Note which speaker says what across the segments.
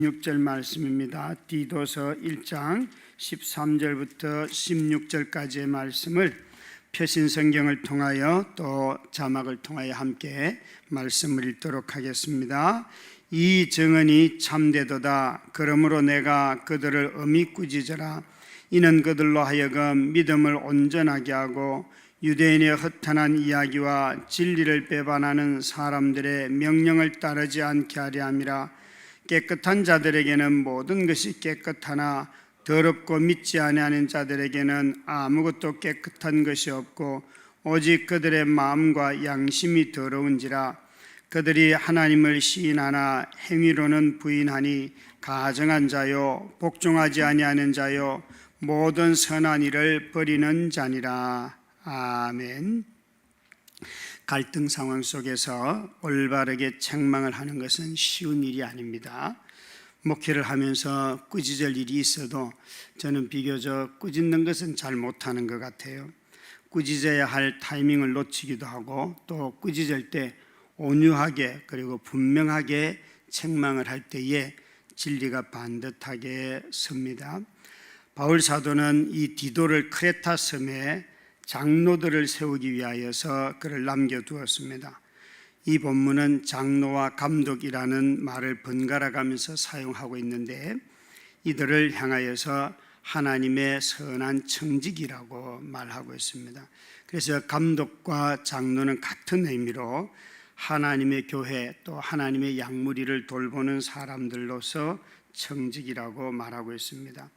Speaker 1: 6절 말씀입니다. 디도서 1장 13절부터 16절까지의 말씀을 표신성경을 통하여 또 자막을 통하여 함께 말씀을 읽도록 하겠습니다. 이 증언이 참되도다. 그러므로 내가 그들을 엄히 꾸짖으라. 이는 그들로 하여금 믿음을 온전하게 하고 유대인의 허탄한 이야기와 진리를 배반하는 사람들의 명령을 따르지 않게 하려 함이라. 깨끗한 자들에게는 모든 것이 깨끗하나 더럽고 믿지 아니하는 자들에게는 아무것도 깨끗한 것이 없고 오직 그들의 마음과 양심이 더러운지라. 그들이 하나님을 시인하나 행위로는 부인하니 가정한 자요 복종하지 아니하는 자요 모든 선한 일을 버리는 자니라. 아멘. 갈등 상황 속에서 올바르게 책망을 하는 것은 쉬운 일이 아닙니다. 목회를 하면서 꾸짖을 일이 있어도 저는 비교적 꾸짖는 것은 잘 못하는 것 같아요. 꾸짖어야 할 타이밍을 놓치기도 하고 또 꾸짖을 때 온유하게 그리고 분명하게 책망을 할 때에 진리가 반듯하게 섭니다. 바울 사도는 이 디도를 크레타 섬에 장로들을 세우기 위하여서 그를 남겨두었습니다. 이 본문은 장로와 감독이라는 말을 번갈아 가면서 사용하고 있는데 이들을 향하여서 하나님의 선한 청직이라고 말하고 있습니다. 그래서 감독과 장로는 같은 의미로 하나님의 교회 또 하나님의 양무리를 돌보는 사람들로서 청직이라고 말하고 있습니다.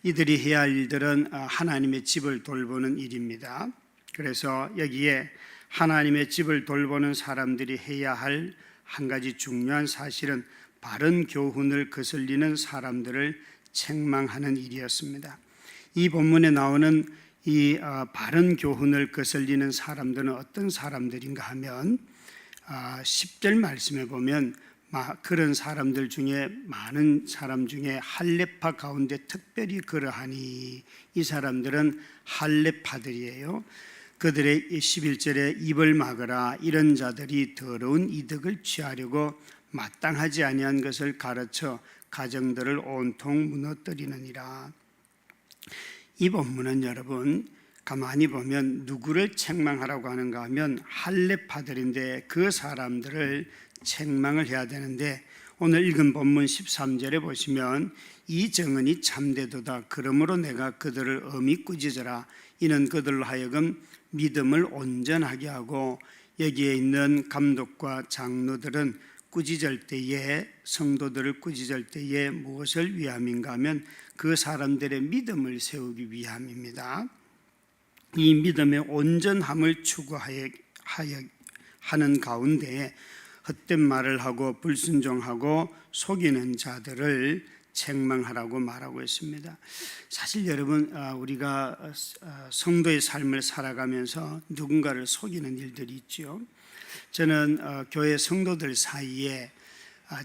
Speaker 1: 이들이 해야 할 일들은 하나님의 집을 돌보는 일입니다. 그래서 여기에 하나님의 집을 돌보는 사람들이 해야 할 한 가지 중요한 사실은 바른 교훈을 거슬리는 사람들을 책망하는 일이었습니다. 이 본문에 나오는 이 바른 교훈을 거슬리는 사람들은 어떤 사람들인가 하면 10절 말씀에 보면 그런 사람들 중에 많은 사람 중에 할례파 가운데 특별히 그러하니 이 사람들은 할례파들이에요. 그들의 11절에 입을 막으라. 이런 자들이 더러운 이득을 취하려고 마땅하지 아니한 것을 가르쳐 가정들을 온통 무너뜨리느니라. 이 본문은 여러분 가만히 보면 누구를 책망하라고 하는가 하면 할례파들인데 그 사람들을 책망을 해야 되는데 오늘 읽은 본문 13절에 보시면 이 증언이 참되도다. 그러므로 내가 그들을 엄히 꾸짖으라. 이는 그들로 하여금 믿음을 온전하게 하고 여기에 있는 감독과 장로들은 꾸짖을 때에 성도들을 꾸짖을 때에 무엇을 위함인가 하면 그 사람들의 믿음을 세우기 위함입니다. 이 믿음의 온전함을 추구하는 가운데 헛된 말을 하고 불순종하고 속이는 자들을 책망하라고 말하고 있습니다. 사실 여러분 우리가 성도의 삶을 살아가면서 누군가를 속이는 일들이 있죠. 저는 교회 성도들 사이에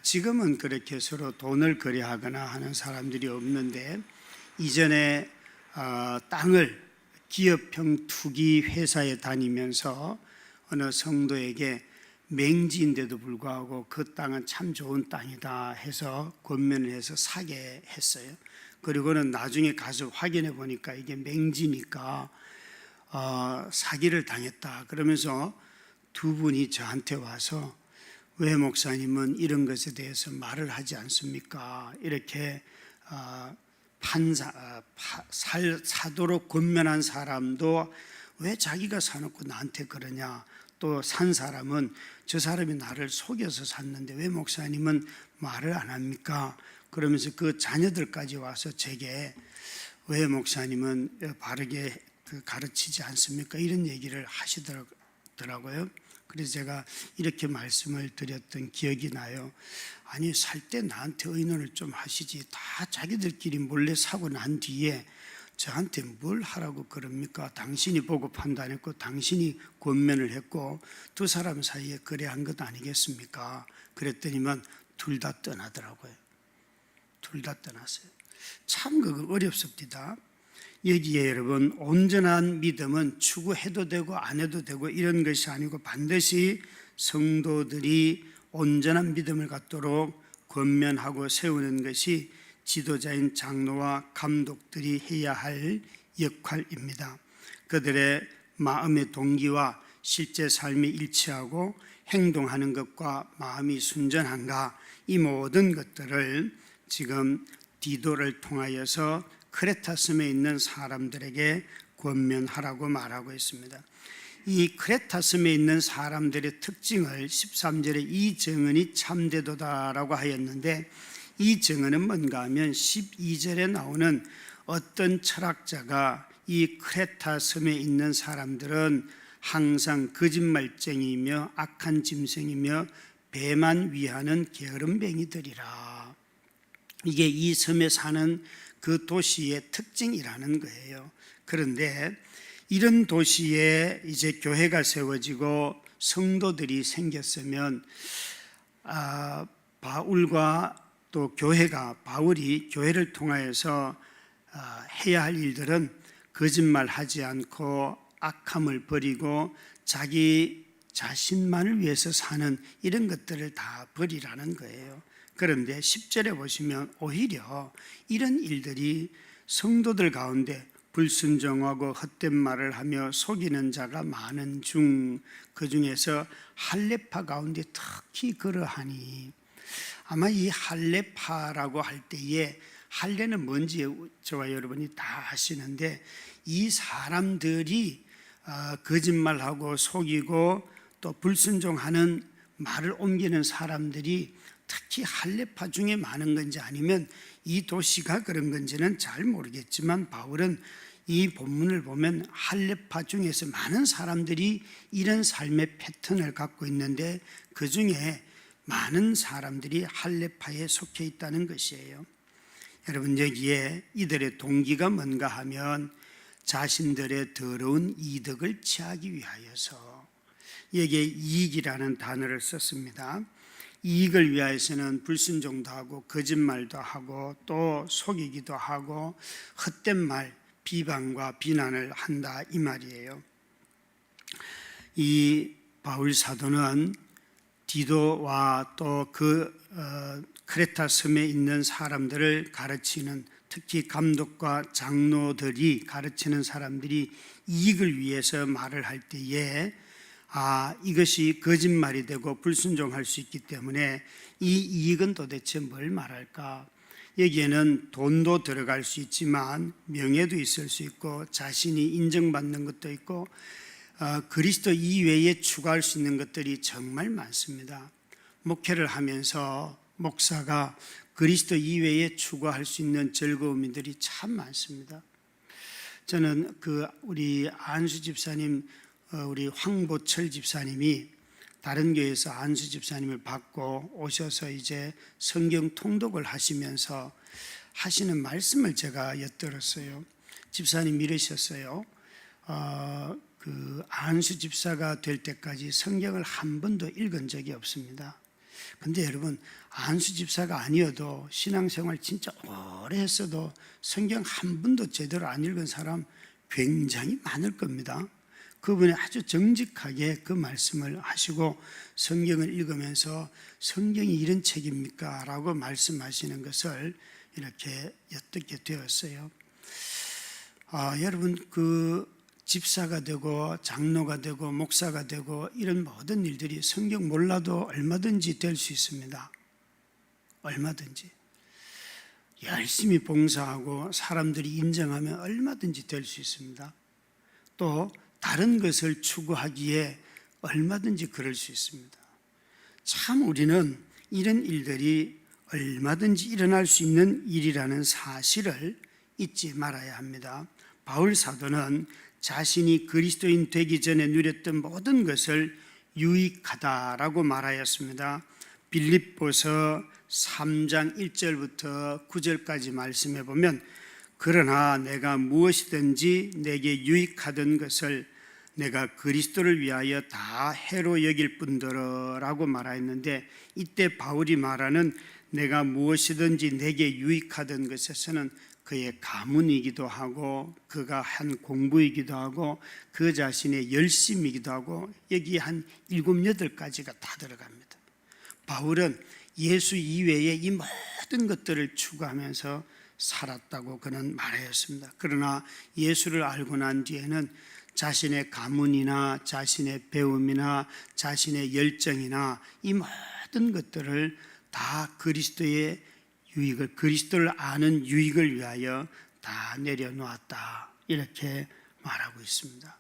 Speaker 1: 지금은 그렇게 서로 돈을 거래하거나 하는 사람들이 없는데 이전에 땅을 기업형 투기 회사에 다니면서 어느 성도에게 맹지인데도 불구하고 그 땅은 참 좋은 땅이다 해서 권면을 해서 사게 했어요. 그리고는 나중에 가서 확인해 보니까 이게 맹지니까 사기를 당했다. 그러면서 두 분이 저한테 와서 왜 목사님은 이런 것에 대해서 말을 하지 않습니까? 이렇게 사도록 권면한 사람도 왜 자기가 사놓고 나한테 그러냐? 또 산 사람은 저 사람이 나를 속여서 샀는데 왜 목사님은 말을 안 합니까? 그러면서 그 자녀들까지 와서 제게 왜 목사님은 바르게 가르치지 않습니까? 이런 얘기를 하시더라고요. 그래서 제가 이렇게 말씀을 드렸던 기억이 나요. 아니 살 때 나한테 의논을 좀 하시지 다 자기들끼리 몰래 사고 난 뒤에 저한테 뭘 하라고 그럽니까? 당신이 보고 판단했고 당신이 권면을 했고 두 사람 사이에 거래한 것 아니겠습니까? 그랬더니만 둘 다 떠나더라고요. 둘 다 떠났어요. 참 그거 어렵습니다. 여기에 여러분 온전한 믿음은 추구해도 되고 안 해도 되고 이런 것이 아니고 반드시 성도들이 온전한 믿음을 갖도록 권면하고 세우는 것이 지도자인 장로와 감독들이 해야 할 역할입니다. 그들의 마음의 동기와 실제 삶이 일치하고 행동하는 것과 마음이 순전한가, 이 모든 것들을 지금 디도를 통하여서 크레타 섬에 있는 사람들에게 권면하라고 말하고 있습니다. 이 크레타 섬에 있는 사람들의 특징을 13절에 이 정언이 참되도다라고 하였는데, 이 정언은 뭔가 하면 12절에 나오는 어떤 철학자가 이 크레타 섬에 있는 사람들은 항상 거짓말쟁이며 악한 짐승이며 배만 위하는 게으름뱅이들이라, 이게 이 섬에 사는 그 도시의 특징이라는 거예요. 그런데 이런 도시에 이제 교회가 세워지고 성도들이 생겼으면 바울과 또 바울이 교회를 통하여서 해야 할 일들은 거짓말하지 않고 악함을 버리고 자기 자신만을 위해서 사는 이런 것들을 다 버리라는 거예요. 그런데 10절에 보시면 오히려 이런 일들이 성도들 가운데 불순종하고 헛된 말을 하며 속이는 자가 많은 그 중에서 할례파 가운데 특히 그러하니, 아마 이 할례파라고 할 때에 할례는 뭔지 저와 여러분이 다 아시는데, 이 사람들이 거짓말하고 속이고 또 불순종하는 말을 옮기는 사람들이 특히 할례파 중에 많은 건지 아니면 이 도시가 그런 건지는 잘 모르겠지만, 바울은 이 본문을 보면 할례파 중에서 많은 사람들이 이런 삶의 패턴을 갖고 있는데 그 중에 많은 사람들이 할례파에 속해 있다는 것이에요. 여러분, 여기에 이들의 동기가 뭔가 하면 자신들의 더러운 이득을 취하기 위하여서, 여기에 이익이라는 단어를 썼습니다. 이익을 위하여서는 불순종도 하고 거짓말도 하고 또 속이기도 하고 헛된 말, 비방과 비난을 한다, 이 말이에요. 이 바울 사도는 디도와 또 크레타 섬에 있는 사람들을 가르치는, 특히 감독과 장로들이 가르치는 사람들이 이익을 위해서 말을 할 때에 이것이 거짓말이 되고 불순종할 수 있기 때문에 이 이익은 도대체 뭘 말할까? 여기에는 돈도 들어갈 수 있지만 명예도 있을 수 있고 자신이 인정받는 것도 있고 그리스도 이외에 추가할 수 있는 것들이 정말 많습니다. 목회를 하면서 목사가 그리스도 이외에 추구할 수 있는 즐거움들이 참 많습니다. 저는 우리 안수 집사님, 우리 황보철 집사님이 다른 교회에서 안수 집사님을 받고 오셔서 이제 성경 통독을 하시면서 하시는 말씀을 제가 엿들었어요. 집사님이 이러셨어요. 안수 집사가 될 때까지 성경을 한 번도 읽은 적이 없습니다. 근데 여러분, 안수 집사가 아니어도 신앙생활 진짜 오래 했어도 성경 한 번도 제대로 안 읽은 사람 굉장히 많을 겁니다. 그분이 아주 정직하게 그 말씀을 하시고 성경을 읽으면서 성경이 이런 책입니까? 라고 말씀하시는 것을 이렇게 엿듣게 되었어요. 여러분, 집사가 되고 장로가 되고 목사가 되고 이런 모든 일들이 성경 몰라도 얼마든지 될 수 있습니다. 얼마든지. 열심히 봉사하고 사람들이 인정하면 얼마든지 될 수 있습니다. 또 다른 것을 추구하기에 얼마든지 그럴 수 있습니다. 참 우리는 이런 일들이 얼마든지 일어날 수 있는 일이라는 사실을 잊지 말아야 합니다. 바울 사도는 자신이 그리스도인 되기 전에 누렸던 모든 것을 유익하다라고 말하였습니다. 빌립보서 3장 1절부터 9절까지 말씀해 보면, 그러나 내가 무엇이든지 내게 유익하던 것을 내가 그리스도를 위하여 다 해로 여길 뿐더러라고 말하였는데, 이때 바울이 말하는 내가 무엇이든지 내게 유익하던 것에서는 그의 가문이기도 하고 그가 한 공부이기도 하고 그 자신의 열심이기도 하고 여기 한 7, 8가지가 다 들어갑니다. 바울은 예수 이외에 이 모든 것들을 추구하면서 살았다고 그는 말하였습니다. 그러나 예수를 알고 난 뒤에는 자신의 가문이나 자신의 배움이나 자신의 열정이나 이 모든 것들을 다 그리스도의 유익을, 그리스도를 아는 유익을 위하여 다 내려놓았다, 이렇게 말하고 있습니다.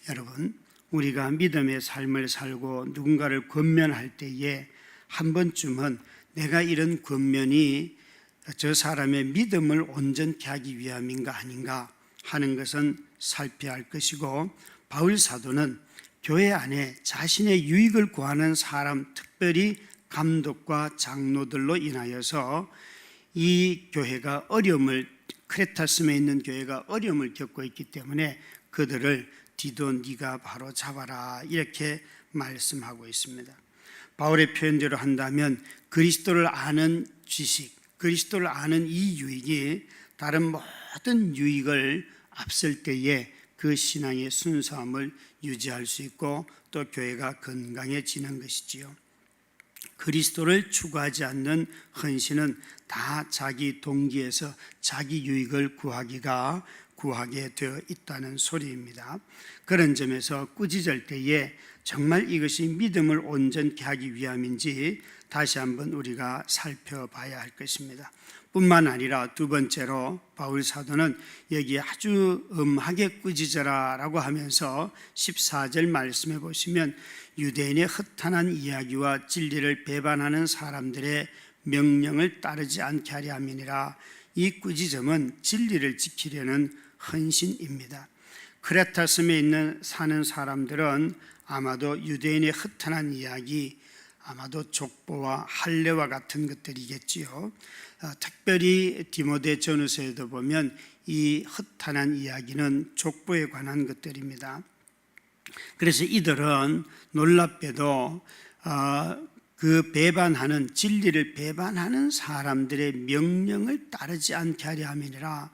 Speaker 1: 여러분, 우리가 믿음의 삶을 살고 누군가를 권면할 때에 한 번쯤은 내가 이런 권면이 저 사람의 믿음을 온전케 하기 위함인가 아닌가 하는 것은 살펴야 할 것이고, 바울 사도는 교회 안에 자신의 유익을 구하는 사람, 특별히 감독과 장로들로 인하여서 이 교회가 크레타섬에 있는 교회가 어려움을 겪고 있기 때문에 그들을 디도 네가 바로 잡아라, 이렇게 말씀하고 있습니다. 바울의 표현대로 한다면 그리스도를 아는 지식, 그리스도를 아는 이 유익이 다른 모든 유익을 앞설 때에 그 신앙의 순수함을 유지할 수 있고 또 교회가 건강해지는 것이지요. 그리스도를 추구하지 않는 헌신은 다 자기 동기에서 자기 유익을 구하게 되어 있다는 소리입니다. 그런 점에서 꾸짖을 때에 정말 이것이 믿음을 온전케 하기 위함인지 다시 한번 우리가 살펴봐야 할 것입니다. 뿐만 아니라 두 번째로 바울 사도는 여기에 아주 엄하게 꾸짖어라 라고 하면서 14절 말씀해 보시면 유대인의 허탄한 이야기와 진리를 배반하는 사람들의 명령을 따르지 않게 하려 함이니라. 이 꾸짖음은 진리를 지키려는 헌신입니다. 크레타섬에 사는 사람들은 아마도 유대인의 허탄한 이야기, 아마도 족보와 할례와 같은 것들이겠지요. 특별히 디모데 전후서에도 보면 이 허탄한 이야기는 족보에 관한 것들입니다. 그래서 이들은 놀랍게도 그 배반하는, 진리를 배반하는 사람들의 명령을 따르지 않게 하려 함이니라.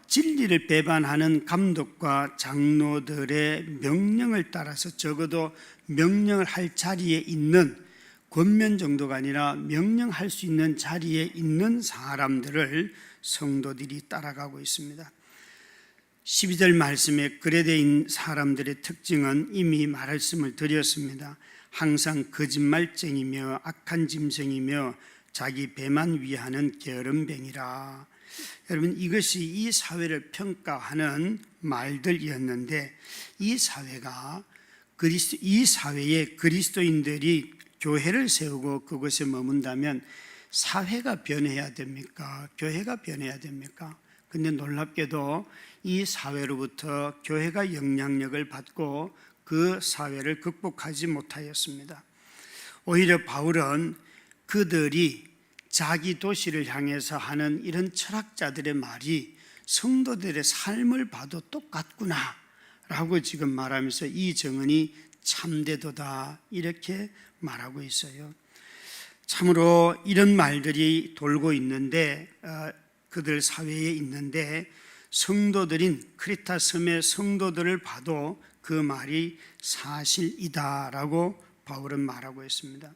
Speaker 1: 진리를 배반하는 감독과 장로들의 명령을 따라서 적어도 명령을 할 자리에 있는, 권면 정도가 아니라 명령할 수 있는 자리에 있는 사람들을 성도들이 따라가고 있습니다. 12절 말씀에 그레데인 사람들의 특징은 이미 말씀을 드렸습니다. 항상 거짓말쟁이며 악한 짐승이며 자기 배만 위하는 게으름뱅이라. 여러분, 이것이 이 사회를 평가하는 말들이었는데, 이 사회에 그리스도인들이 교회를 세우고 그곳에 머문다면 사회가 변해야 됩니까? 교회가 변해야 됩니까? 근데 놀랍게도 이 사회로부터 교회가 영향력을 받고 그 사회를 극복하지 못하였습니다. 오히려 바울은 그들이 자기 도시를 향해서 하는 이런 철학자들의 말이 성도들의 삶을 봐도 똑같구나 라고 지금 말하면서 이 증언이 참되도다, 이렇게 말하고 있어요. 참으로 이런 말들이 돌고 있는데, 그들 사회에 있는데 성도들인 크레타 섬의 성도들을 봐도 그 말이 사실이다라고 바울은 말하고 있습니다.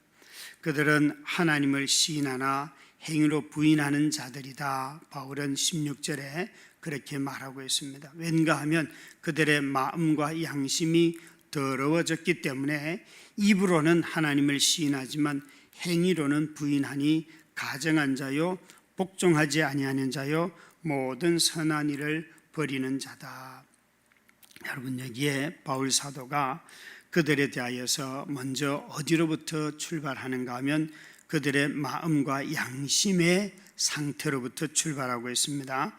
Speaker 1: 그들은 하나님을 시인하나 행위로 부인하는 자들이다. 바울은 16절에 그렇게 말하고 있습니다. 왠가 하면 그들의 마음과 양심이 더러워졌기 때문에 입으로는 하나님을 시인하지만 행위로는 부인하니 가정한 자요 복종하지 아니하는 자요 모든 선한 일을 버리는 자다. 여러분, 여기에 바울 사도가 그들에 대하여서 먼저 어디로부터 출발하는가 하면 그들의 마음과 양심의 상태로부터 출발하고 있습니다.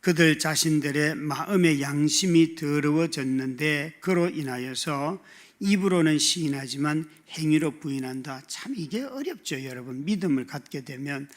Speaker 1: 그들 자신들의 마음의 양심이 더러워졌는데 그로 인하여서 입으로는 시인하지만 행위로 부인한다. 참 이게 어렵죠, 여러분. 믿음을 갖게 되면,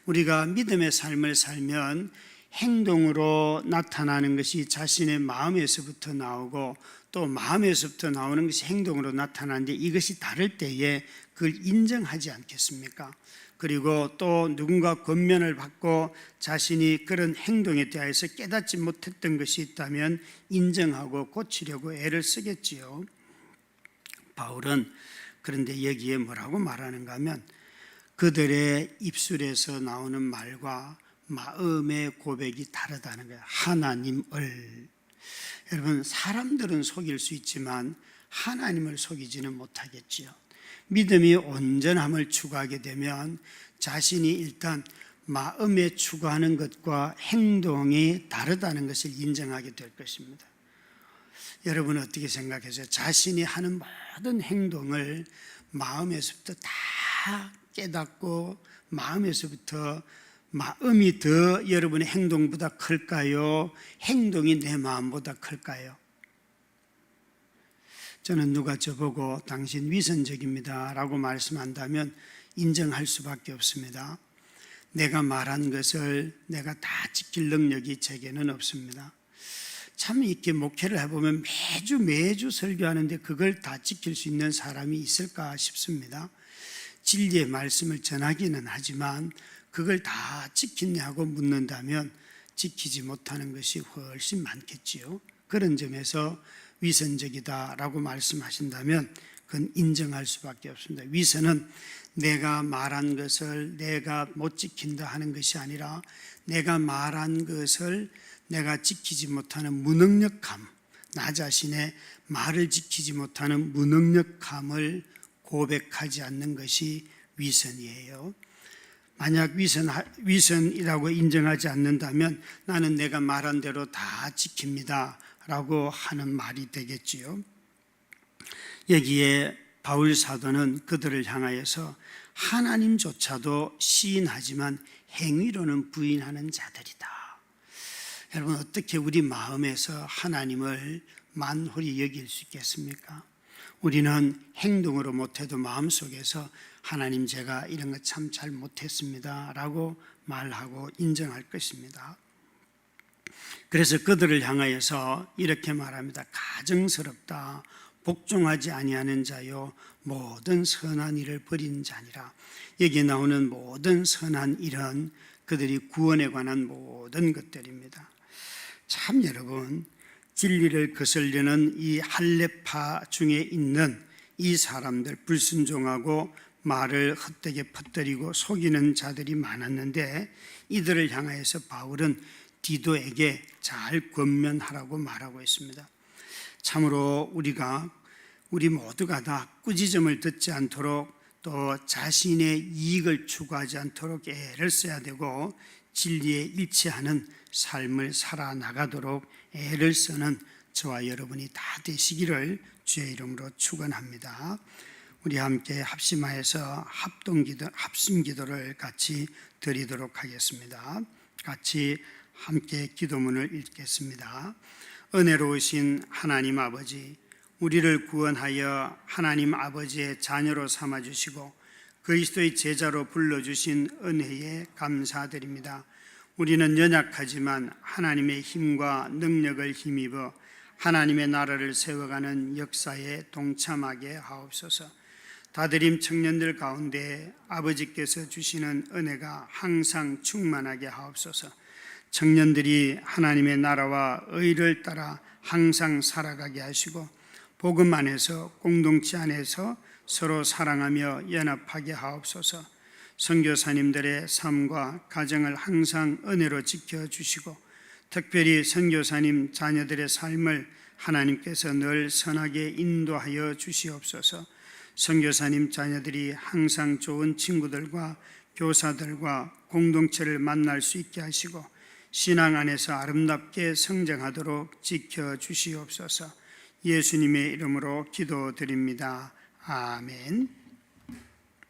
Speaker 1: 우리가 믿음의 삶을 살면 행동으로 나타나는 것이 자신의 마음에서부터 나오고 또 마음에서부터 나오는 것이 행동으로 나타나는데, 이것이 다를 때에 그걸 인정하지 않겠습니까? 그리고 또 누군가 권면을 받고 자신이 그런 행동에 대해서 깨닫지 못했던 것이 있다면 인정하고 고치려고 애를 쓰겠지요. 바울은 그런데 여기에 뭐라고 말하는가 하면 그들의 입술에서 나오는 말과 마음의 고백이 다르다는 거예요. 하나님을. 여러분, 사람들은 속일 수 있지만 하나님을 속이지는 못하겠지요. 믿음이 온전함을 추구하게 되면 자신이 일단 마음에 추구하는 것과 행동이 다르다는 것을 인정하게 될 것입니다. 여러분 어떻게 생각하세요? 자신이 하는 모든 행동을 마음에서부터 다 깨닫고 마음에서부터 마음이 더 여러분의 행동보다 클까요? 행동이 내 마음보다 클까요? 저는 누가 저보고 당신 위선적입니다 라고 말씀한다면 인정할 수밖에 없습니다. 내가 말한 것을 내가 다 지킬 능력이 제게는 없습니다. 참 이렇게 목회를 해보면 매주 설교하는데 그걸 다 지킬 수 있는 사람이 있을까 싶습니다. 진리의 말씀을 전하기는 하지만 그걸 다 지키냐고 묻는다면 지키지 못하는 것이 훨씬 많겠지요. 그런 점에서 위선적이다라고 말씀하신다면 그건 인정할 수밖에 없습니다. 위선은 내가 말한 것을 내가 못 지킨다 하는 것이 아니라 내가 말한 것을 내가 지키지 못하는 무능력감, 나 자신의 말을 지키지 못하는 무능력감을 고백하지 않는 것이 위선이에요. 만약 위선이라고 인정하지 않는다면 나는 내가 말한 대로 다 지킵니다 라고 하는 말이 되겠지요. 여기에 바울 사도는 그들을 향하여서 하나님조차도 시인하지만 행위로는 부인하는 자들이다. 여러분 어떻게 우리 마음에서 하나님을 만홀히 여길 수 있겠습니까? 우리는 행동으로 못해도 마음속에서 하나님 제가 이런 거 참 잘 못했습니다 라고 말하고 인정할 것입니다. 그래서 그들을 향하여서 이렇게 말합니다. 가증스럽다. 복종하지 아니하는 자요 모든 선한 일을 버리는 자니라. 여기에 나오는 모든 선한 일은 그들이 구원에 관한 모든 것들입니다. 참 여러분 진리를 거슬리는 이 할례파 중에 있는 이 사람들 불순종하고 말을 헛되게 퍼뜨리고 속이는 자들이 많았는데 이들을 향하여서 바울은 디도에게 잘 권면하라고 말하고 있습니다. 참으로 우리 모두가 다 꾸지점을 듣지 않도록 또 자신의 이익을 추구하지 않도록 애를 써야 되고 진리에 일치하는 삶을 살아나가도록 애를 쓰는 저와 여러분이 다 되시기를 주의 이름으로 축원합니다. 우리 함께 합심하여서 합심기도를 같이 드리도록 하겠습니다. 같이 함께 기도문을 읽겠습니다. 은혜로우신 하나님 아버지, 우리를 구원하여 하나님 아버지의 자녀로 삼아주시고 그리스도의 제자로 불러주신 은혜에 감사드립니다. 우리는 연약하지만 하나님의 힘과 능력을 힘입어 하나님의 나라를 세워가는 역사에 동참하게 하옵소서. 다드림 청년들 가운데 아버지께서 주시는 은혜가 항상 충만하게 하옵소서. 청년들이 하나님의 나라와 의를 따라 항상 살아가게 하시고 복음 안에서 공동체 안에서 서로 사랑하며 연합하게 하옵소서. 선교사님들의 삶과 가정을 항상 은혜로 지켜주시고 특별히 선교사님 자녀들의 삶을 하나님께서 늘 선하게 인도하여 주시옵소서. 선교사님 자녀들이 항상 좋은 친구들과 교사들과 공동체를 만날 수 있게 하시고 신앙 안에서 아름답게 성장하도록 지켜주시옵소서. 예수님의 이름으로 기도드립니다. 아멘.